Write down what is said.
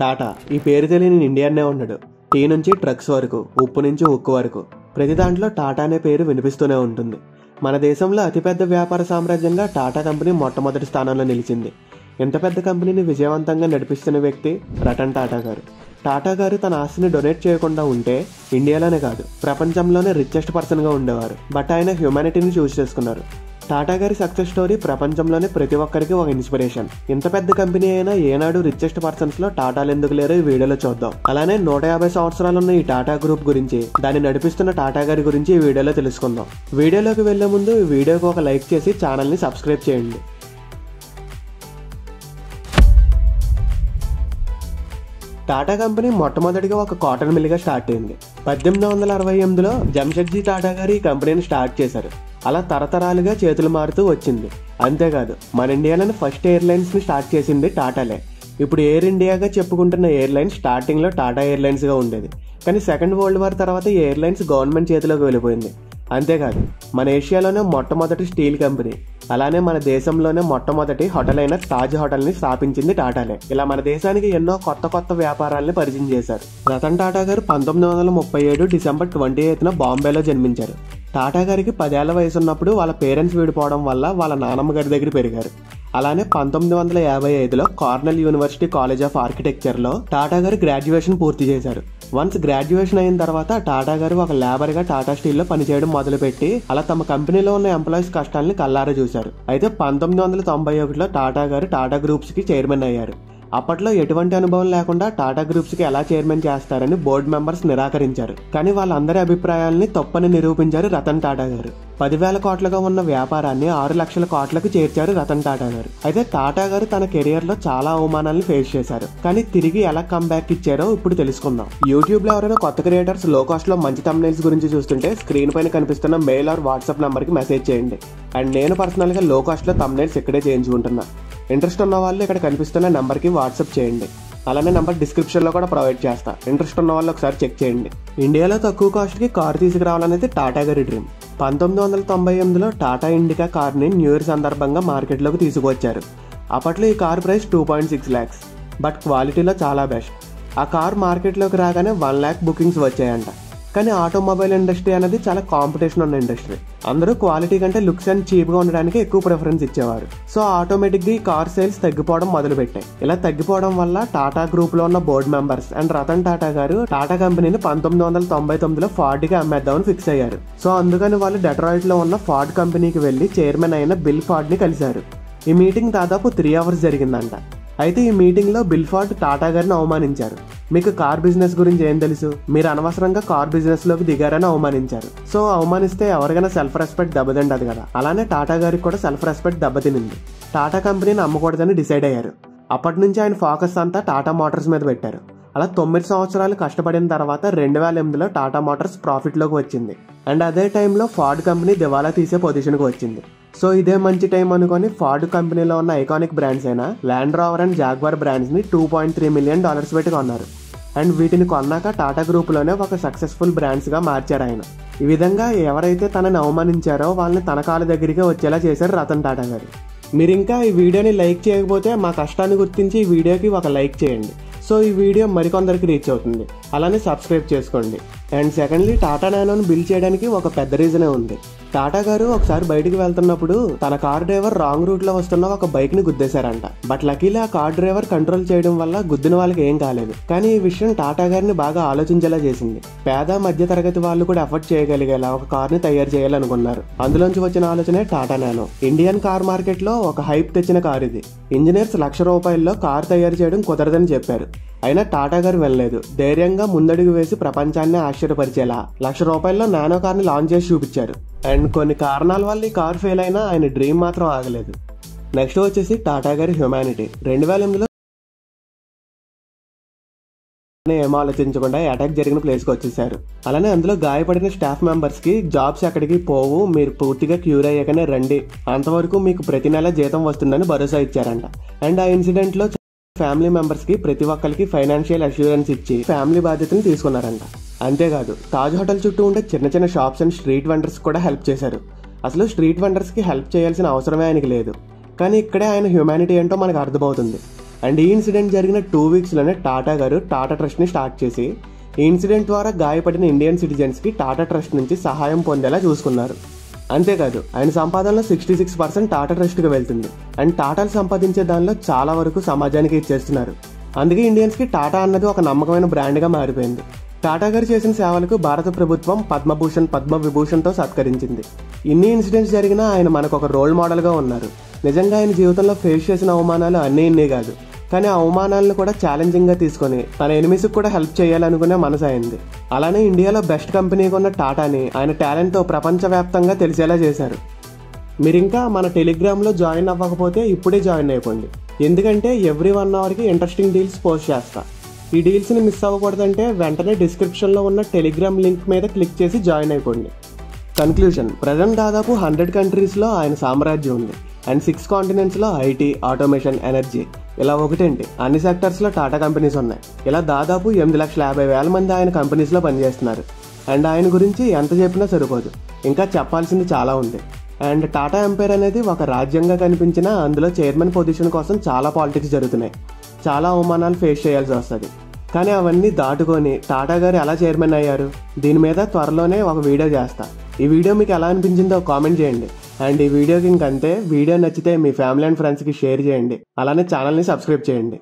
టాటా ఈ పేరు తెలియని ఇండియన్నే ఉండడు. టీ నుంచి ట్రక్స్ వరకు, ఉప్పు నుంచి ఉక్కు వరకు ప్రతి దాంట్లో టాటా అనే పేరు వినిపిస్తూనే ఉంటుంది. మన దేశంలో అతిపెద్ద వ్యాపార సామ్రాజ్యంగా టాటా కంపెనీ మొట్టమొదటి స్థానంలో నిలిచింది. ఇంత పెద్ద కంపెనీని విజయవంతంగా నడిపిస్తున్న వ్యక్తి రతన్ టాటా గారు. టాటా గారు తన ఆస్తిని డొనేట్ చేయకుండా ఉంటే ఇండియాలోనే కాదు ప్రపంచంలోనే రిచెస్ట్ పర్సన్గా ఉండేవారు. బట్ ఆయన హ్యూమానిటీని చూస్ చేసుకున్నారు. టాటా గారి సక్సెస్ స్టోరీ ప్రపంచంలోనే ప్రతి ఒక్కరికి ఒక ఇన్స్పిరేషన్. ఇంత పెద్ద కంపెనీ అయినా ఏనాడు రిచెస్ట్ పర్సన్స్ లో టాటాలు ఎందుకు లేరో ఈ వీడియోలో చూద్దాం. అలానే 150 సంవత్సరాలున్న ఈ టాటా గ్రూప్ గురించి, దాన్ని నడిపిస్తున్న టాటా గారి గురించి ఈ వీడియోలో తెలుసుకుందాం. వీడియోలోకి వెళ్లే ముందు ఈ వీడియోకి ఒక లైక్ చేసి ఛానల్ ని సబ్స్క్రైబ్ చేయండి. టాటా కంపెనీ మొట్టమొదటిగా ఒక కాటన్ మిల్ గా స్టార్ట్ అయింది. 1868లో జంషెడ్జీ టాటా గారు ఈ కంపెనీని స్టార్ట్ చేశారు. అలా తరతరాలుగా చేతులు మారుతూ వచ్చింది. అంతేకాదు మన ఇండియాలోని ఫస్ట్ ఎయిర్లైన్స్ ని స్టార్ట్ చేసింది టాటాలే. ఇప్పుడు ఎయిర్ ఇండియాగా చెప్పుకుంటున్న ఎయిర్లైన్స్ స్టార్టింగ్ లో టాటా ఎయిర్లైన్స్ గా ఉండేది. కానీ సెకండ్ వరల్డ్ వార్ తర్వాత ఈ ఎయిర్లైన్స్ గవర్నమెంట్ చేతిలోకి వెళ్ళిపోయింది. అంతేకాదు మన ఏషియాలోనే మొట్టమొదటి స్టీల్ కంపెనీ, అలానే మన దేశంలోనే మొట్టమొదటి హోటల్ అయిన తాజ్ హోటల్ ని స్థాపించింది టాటాలే. ఇలా మన దేశానికి ఎన్నో కొత్త వ్యాపారాలని పరిచయం చేశారు. రతన్ టాటా గారు 1937 డిసెంబర్ 28న బాంబేలో జన్మించారు. టాటా గారికి 10 ఏళ్ల వయసు ఉన్నప్పుడు వాళ్ళ పేరెంట్స్ విడిపోవడం వల్ల వాళ్ళ నానమ్మ గారి దగ్గర పెరిగారు. అలానే 1955లో Cornell university college of architecture లో టాటా గారు గ్రాడ్యుయేషన్ పూర్తి చేశారు. వన్స్ గ్రాడ్యుయేషన్ అయిన తర్వాత టాటా గారు ఒక లేబర్ గా టాటా స్టీల్ లో పనిచేయడం మొదలుపెట్టి అలా తమ కంపెనీలో ఉన్న ఎంప్లాయీస్ కష్టాలని కల్లారా చూశారు. అయితే 1991లో టాటా గారు టాటా గ్రూప్స్ కి చైర్మన్ అయ్యారు. అప్పట్లో ఎటువంటి అనుభవం లేకుండా టాటా గ్రూప్స్ కి ఎలా చైర్మన్ చేస్తారని బోర్డు మెంబర్స్ నిరాకరించారు. కానీ వాళ్ళందరి అభిప్రాయాలని తప్పని నిరూపించారు రతన్ టాటా గారు. 10,000 కోట్లుగా ఉన్న వ్యాపారాన్ని 6 లక్షల కోట్లకు చేర్చారు రతన్ టాటా గారు. అయితే టాటా గారు తన కెరియర్ లో చాలా అవమానాలను ఫేస్ చేశారు. కానీ తిరిగి ఎలా కంబ్యాక్ ఇచ్చారో ఇప్పుడు తెలుసుకుందాం. యూట్యూబ్ లో ఎవరైనా కొత్త క్రియేటర్స్ లో కాస్ట్ లో మంచి థంబ్నెయిల్స్ గురించి చూస్తుంటే స్క్రీన్ పైన కనిపిస్తున్న మెయిల్ ఆర్ వాట్సాప్ నంబర్ కి మెసేజ్ చేయండి. అండ్ నేను పర్సనల్ గా లో కాస్ట్ లో థంబ్నెయిల్స్ ఇక్కడే చేయించుకుంటున్నా. ఇంట్రెస్ట్ ఉన్న వాళ్ళు ఇక్కడ కనిపిస్తున్న నెంబర్కి వాట్సాప్ చేయండి. అలానే నెంబర్ డిస్క్రిప్షన్లో కూడా ప్రొవైడ్ చేస్తా. ఇంట్రెస్ట్ ఉన్న వాళ్ళు ఒకసారి చెక్ చేయండి. ఇండియాలో తక్కువ కాస్ట్కి కారు తీసుకురావాలనేది టాటా గారి డ్రీమ్. 1998లో టాటా ఇండికా కార్ని న్యూ ఇయర్ సందర్భంగా మార్కెట్లోకి తీసుకువచ్చారు. అప్పట్లో ఈ కార్ ప్రైస్ 2.6 lakhs. బట్ క్వాలిటీలో చాలా బెస్ట్. ఆ కార్ మార్కెట్లోకి రాగానే 1 lakh బుకింగ్స్ వచ్చాయంట. కానీ ఆటోమొబైల్ ఇండస్ట్రీ అనేది చాలా కాంపిటీషన్ ఉన్న ఇండస్ట్రీ. అందరూ క్వాలిటీ కంటే లుక్స్ అండ్ చీప్ గా ఉండడానికి ఎక్కువ ప్రిఫరెన్స్ ఇచ్చేవారు. సో ఆటోమేటిక్ గా ఈ కార్ సేల్స్ తగ్గిపోవడం మొదలు పెట్టాయి. ఇలా తగ్గిపోవడం వల్ల టాటా గ్రూప్ లో ఉన్న board members and Ratan Tata గారు టాటా కంపెనీని 1999లో ఫార్డ్ కి అమ్మేద్దామని ఫిక్స్ అయ్యారు. సో అందుకని వాళ్ళు డెట్రాయిట్ లో ఉన్న ఫార్డ్ కంపెనీకి వెళ్లి చైర్మన్ అయిన బిల్ ఫార్డ్ ని కలిశారు. ఈ మీటింగ్ దాదాపు 3 hours జరిగిందంట. అయితే ఈ మీటింగ్ లో బిల్ ఫార్డ్ టాటా గారిని అవమానించారు. మీకు కార్ బిజినెస్ గురించి ఏం తెలుసు, మీరు అనవసరంగా కార్ బిజినెస్ లోకి దిగారని అవమానించారు. సో అవమానిస్తే ఎవరికైనా సెల్ఫ్ రెస్పెక్ట్ దెబ్బతింటది కదా. అలానే టాటా గారికి కూడా సెల్ఫ్ రెస్పెక్ట్ దెబ్బతినింది. టాటా కంపెనీని అమ్మకూడదని డిసైడ్ అయ్యారు. అప్పటి నుంచి ఆయన ఫోకస్ అంతా టాటా మోటార్స్ మీద పెట్టారు. అలా 9 సంవత్సరాలు కష్టపడిన తర్వాత 2008లో టాటా మోటార్స్ ప్రాఫిట్ లోకి వచ్చింది. అండ్ అదే టైంలో ఫార్డ్ కంపెనీ దివాలా తీసే పొజిషన్ కు వచ్చింది. సో ఇదే మంచి టైం అనుకొని ఫార్డ్ కంపెనీలో ఉన్న ఐకానిక్ బ్రాండ్స్ అయిన land rover and jaguar brands ని $2.3 million పెట్టి కొన్నారు. అండ్ వీటిని కొన్నాక టాటా గ్రూప్ లోనే ఒక సక్సెస్ఫుల్ బ్రాండ్స్ గా మార్చారు ఆయన. ఈ విధంగా ఎవరైతే తనని అవమానించారో వాళ్ళని తన కాళ్ళ దగ్గరికి వచ్చేలా చేశారు రతన్ టాటా గారు. మీరు ఇంకా ఈ వీడియోని లైక్ చేయకపోతే మా కష్టాన్ని గుర్తించి ఈ వీడియోకి ఒక లైక్ చేయండి. సో ఈ వీడియో మరికొందరికి రీచ్ అవుతుంది. అలానే సబ్స్క్రైబ్ చేసుకోండి. అండ్ సెకండ్లీ టాటా నానోని బిల్డ్ చేయడానికి ఒక పెద్ద రీజనే ఉంది. టాటా గారు ఒకసారి బయటికి వెళ్తున్నప్పుడు తన కార్ డ్రైవర్ రాంగ్ రూట్ లో వస్తున్న ఒక బైక్ ని గుద్దేశారంట. బట్ లకీలీ ఆ కార్ డ్రైవర్ కంట్రోల్ చేయడం వల్ల గుద్దిన వాళ్ళకి ఏం కాలేదు. కానీ ఈ విషయం టాటా గారిని బాగా ఆలోచించేలా చేసింది. పేద మధ్య తరగతి వాళ్ళు కూడా ఎఫర్ట్ చేయగలిగేలా ఒక కార్ ని తయారు చేయాలనుకున్నారు. అందులోంచి వచ్చిన ఆలోచనే Tata nano. Indian car market లో ఒక హైప్ తెచ్చిన కార్ ఇది. ఇంజనీర్స్ ₹1,00,000 కార్ తయారు చేయడం కుదరదని చెప్పారు. అయినా టాటా గారు వెళ్ళలేదు. ధైర్యంగా ముందడుగు వేసి ప్రపంచాన్ని ఆశ్చర్యపరిచేలా ₹1,00,000 నానో కార్ ని లాంచ్ చేసి చూపించారు. అండ్ కొన్ని కారణాల వల్ల ఈ కార్ ఫెయిల్ అయినా ఆయన డ్రీమ్ మాత్రం ఆగలేదు. నెక్స్ట్ వచ్చేసి టాటా గారి హ్యూమానిటీ. 2008లో ఏం ఆలోచించకుండా అటాక్ జరిగిన ప్లేస్ కి వచ్చేసారు. అలానే అందులో గాయపడిన స్టాఫ్ మెంబర్స్ కి జాబ్స్ ఎక్కడికి పోవు, మీరు పూర్తిగా క్యూర్ అయ్యాకనే రండి, అంతవరకు మీకు ప్రతి నెల జీతం వస్తుందని భరోసా ఇచ్చారంట. అండ్ ఆ ఇన్సిడెంట్ లో ఫ్యామిలీ మెంబర్స్ కి ప్రతి ఒక్కరికి ఫైనాన్షియల్ అష్యూరెన్స్ ఇచ్చి ఫ్యామిలీ బాధ్యతను తీసుకున్నారంట. అంతేకాదు తాజ్ హోటల్ చుట్టూ ఉండే చిన్న షాప్స్ అండ్ స్ట్రీట్ వెండర్స్ కూడా హెల్ప్ చేశారు. అసలు స్ట్రీట్ వెండర్స్ కి హెల్ప్ చేయాల్సిన అవసరమే ఆయనకి లేదు. కానీ ఇక్కడే ఆయన హ్యూమానిటీ ఏంటో మనకు అర్థమవుతుంది. అండ్ ఈ ఇన్సిడెంట్ జరిగిన 2 వీక్స్లోనే టాటా గారు టాటా ట్రస్ట్ని స్టార్ట్ చేసి ఈ ఇన్సిడెంట్ ద్వారా గాయపడిన ఇండియన్ సిటిజన్స్కి టాటా ట్రస్ట్ నుంచి సహాయం పొందేలా చూసుకున్నారు. అంతేకాదు ఆయన సంపాదనలో 66% టాటా ట్రస్ట్కి వెళ్తుంది. అండ్ టాటాలు సంపాదించే దానిలో చాలా వరకు సమాజానికి ఇచ్చేస్తున్నారు. అందుకే ఇండియన్స్కి టాటా అన్నది ఒక నమ్మకమైన బ్రాండ్గా మారిపోయింది. టాటా గారు చేసిన సేవలకు భారత ప్రభుత్వం పద్మభూషణ్, పద్మవిభూషణ్తో సత్కరించింది. ఇన్ని ఇన్సిడెంట్స్ జరిగినా ఆయన మనకు ఒక రోల్ మోడల్గా ఉన్నారు. నిజంగా ఆయన జీవితంలో ఫేస్ చేసిన అవమానాలు అన్నీ కాదు, కానీ ఆ అవమానాలను కూడా ఛాలెంజింగ్గా తీసుకొని తన ఎనిమిస్కి కూడా హెల్ప్ చేయాలనుకునే మనసు అయింది. అలానే ఇండియాలో బెస్ట్ కంపెనీగా ఉన్న టాటాని ఆయన టాలెంట్తో ప్రపంచవ్యాప్తంగా తెలిసేలా చేశారు. మీరు ఇంకా మన టెలిగ్రామ్లో జాయిన్ అవ్వకపోతే ఇప్పుడే జాయిన్ అయిపోండి. ఎందుకంటే ఎవ్రీ 1 అవర్కి ఇంట్రెస్టింగ్ డీల్స్ పోస్ట్ చేస్తా. ఈ డీల్స్ని మిస్ అవ్వకూడదంటే వెంటనే డిస్క్రిప్షన్లో ఉన్న టెలిగ్రామ్ లింక్ మీద క్లిక్ చేసి జాయిన్ అయిపోండి. కన్క్లూజన్: ప్రజెంట్ దాదాపు 100 కంట్రీస్లో ఆయన సామ్రాజ్యం ఉంది. అండ్ 6 కాంటినెంట్స్లో ఐటీ, ఆటోమేషన్, ఎనర్జీ ఇలా ఒకటేంటి అన్ని సెక్టర్స్లో టాటా కంపెనీస్ ఉన్నాయి. ఇలా దాదాపు 8,50,000 మంది ఆయన కంపెనీస్లో పనిచేస్తున్నారు. అండ్ ఆయన గురించి ఎంత చెప్పినా సరిపోదు, ఇంకా చెప్పాల్సింది చాలా ఉంది. అండ్ టాటా ఎంపైర్ అనేది ఒక రాజ్యంగా కనిపించినా అందులో చైర్మన్ పొజిషన్ కోసం చాలా పాలిటిక్స్ జరుగుతున్నాయి. చాలా అవమానాలు ఫేస్ చేయాల్సి వస్తుంది. కానీ అవన్నీ దాటుకొని టాటా గారు ఎలా చైర్మన్ అయ్యారు, దీని మీద త్వరలోనే ఒక వీడియో చేస్తా. ఈ వీడియో మీకు ఎలా అనిపించిందో కామెంట్ చేయండి. అండ్ ఈ వీడియోకి ఇంకంతే. వీడియో నచ్చితే మీ ఫ్యామిలీ అండ్ ఫ్రెండ్స్కి షేర్ చేయండి. అలానే ఛానల్ని సబ్స్క్రైబ్ చేయండి.